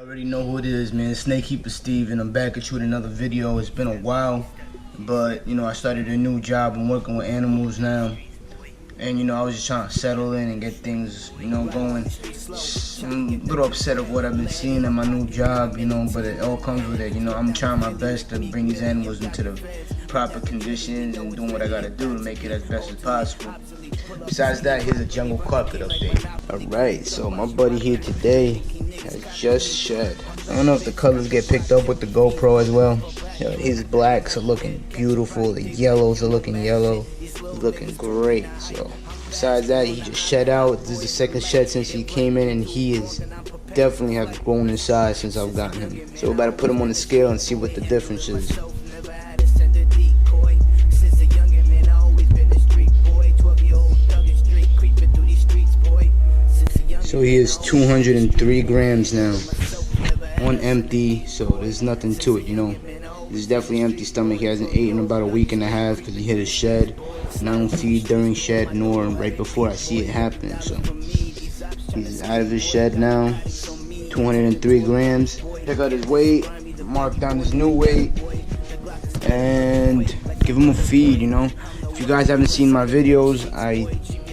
Already know who it is, man. Snake Keeper Steve, and I'm back at you with another video. It's been a while, but I started a new job. I'm working with animals now, and I was just trying to settle in and get things going. I'm a little upset of what I've been seeing in my new job, but it all comes with it. I'm trying my best to bring these animals into the proper conditions and doing what I gotta do to make it as best as possible. Besides that, here's a jungle carpet update. Alright, so my buddy here today has just shed. I don't know if the colors get picked up with the GoPro as well. His blacks are looking beautiful, the yellows are looking yellow. He's looking great. So besides that, he just shed out. This is the second shed since he came in, and he is definitely has grown in size since I've gotten him. So we're about to put him on the scale and see what the difference is. So he is 203 grams now on empty, so there's nothing to it, This is definitely empty stomach. He hasn't eaten in about a week and a half because he hit his shed. And I don't feed during shed nor right before I see it happening. So he's out of his shed now, 203 grams. Check out his weight, mark down his new weight, and give him a feed, If you guys haven't seen my videos, I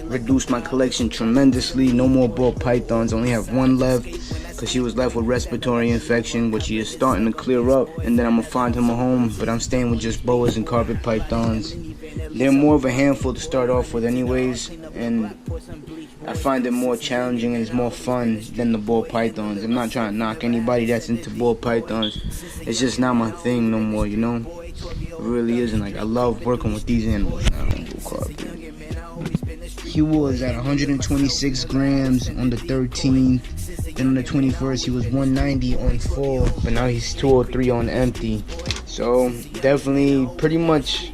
reduced my collection tremendously. No more ball pythons, only have one left because he was left with respiratory infection, which he is starting to clear up, and then I'm gonna find him a home. But I'm staying with just boas and carpet pythons. They're more of a handful to start off with anyways, and I find it more challenging and it's more fun than the ball pythons. I'm not trying to knock anybody that's into ball pythons. It's just not my thing no more, It really isn't. Like, I love working with these animals now on bull carpet. He was at 126 grams on the 13th. Then on the 21st, he was 190 on full, but now he's 203 on empty. So definitely pretty much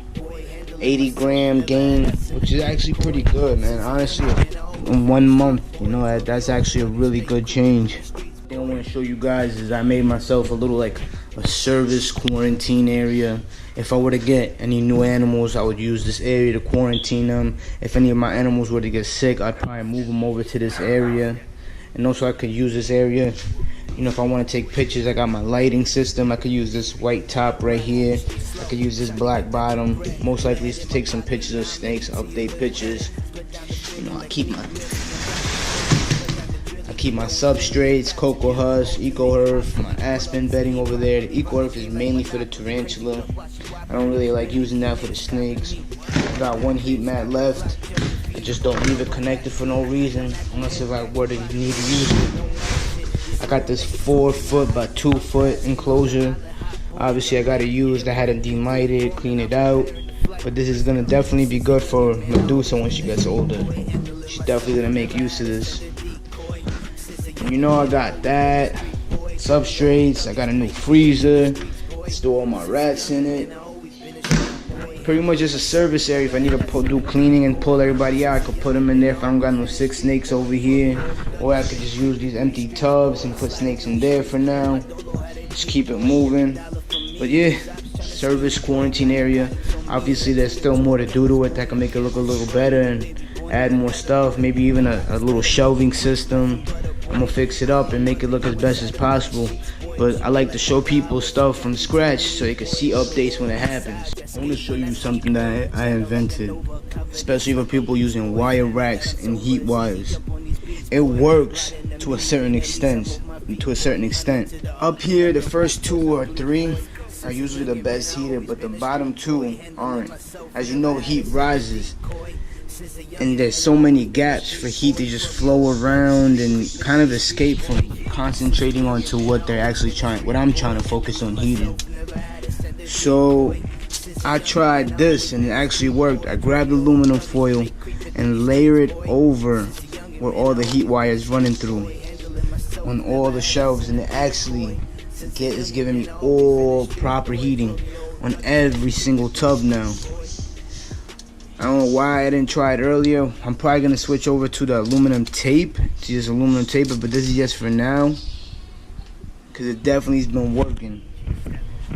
80-gram gain, which is actually pretty good, man. Honestly, in 1 month, that's actually a really good change. The thing I want to show you guys is I made myself a little like a service quarantine area. If I were to get any new animals, I would use this area to quarantine them. If any of my animals were to get sick, I'd probably move them over to this area. And also I could use this area, if I want to take pictures. I got my lighting system. I could use this white top right here. I could use this black bottom. Most likely is to take some pictures of snakes, update pictures. I keep my substrates, cocoa husk, eco earth, my aspen bedding over there. The eco earth is mainly for the tarantula. I don't really like using that for the snakes. I got one heat mat left. I just don't leave it connected for no reason, unless if I were to need to use it. I got this 4 foot by 2 foot enclosure. Obviously I gotta use, I had to demite it, clean it out. But this is gonna definitely be good for Medusa when she gets older. She's definitely gonna make use of this. And I got that, substrates, I got a new freezer, store all my rats in it. Pretty much just a service area. If I need to do cleaning and pull everybody out, I could put them in there if I don't got no 6 snakes over here. Or I could just use these empty tubs and put snakes in there for now. Just keep it moving. But yeah, service quarantine area. Obviously there's still more to do to it that can make it look a little better and add more stuff. Maybe even a little shelving system. I'm gonna fix it up and make it look as best as possible. But I like to show people stuff from scratch so they can see updates when it happens. I want to show you something that I invented, especially for people using wire racks and heat wires. It works to a certain extent. Up here, the first 2 or 3 are usually the best heated, but the bottom 2 aren't. As you know, heat rises, and there's so many gaps for heat to just flow around and kind of escape from concentrating onto what they're actually what I'm trying to focus on heating. So I tried this and it actually worked. I grabbed aluminum foil and layer it over where all the heat wires running through on all the shelves, and it actually is giving me all proper heating on every single tub now. I don't know why I didn't try it earlier. I'm probably gonna switch over to the aluminum tape, to just aluminum tape, but this is just for now because it definitely has been working.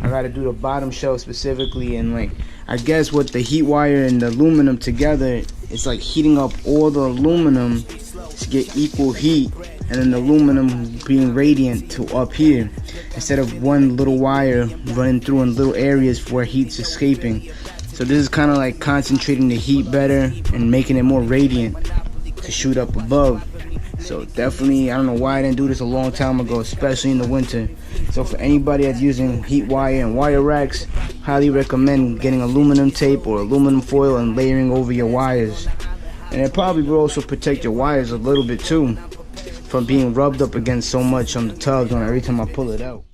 I gotta do the bottom shelf specifically, and I guess with the heat wire and the aluminum together, it's like heating up all the aluminum to get equal heat, and then the aluminum being radiant to up here, instead of one little wire running through in little areas where heat's escaping. So this is kind of like concentrating the heat better and making it more radiant to shoot up above. So definitely, I don't know why I didn't do this a long time ago, especially in the winter. So for anybody that's using heat wire and wire racks, highly recommend getting aluminum tape or aluminum foil and layering over your wires. And it probably will also protect your wires a little bit too from being rubbed up against so much on the tubs when every time I pull it out.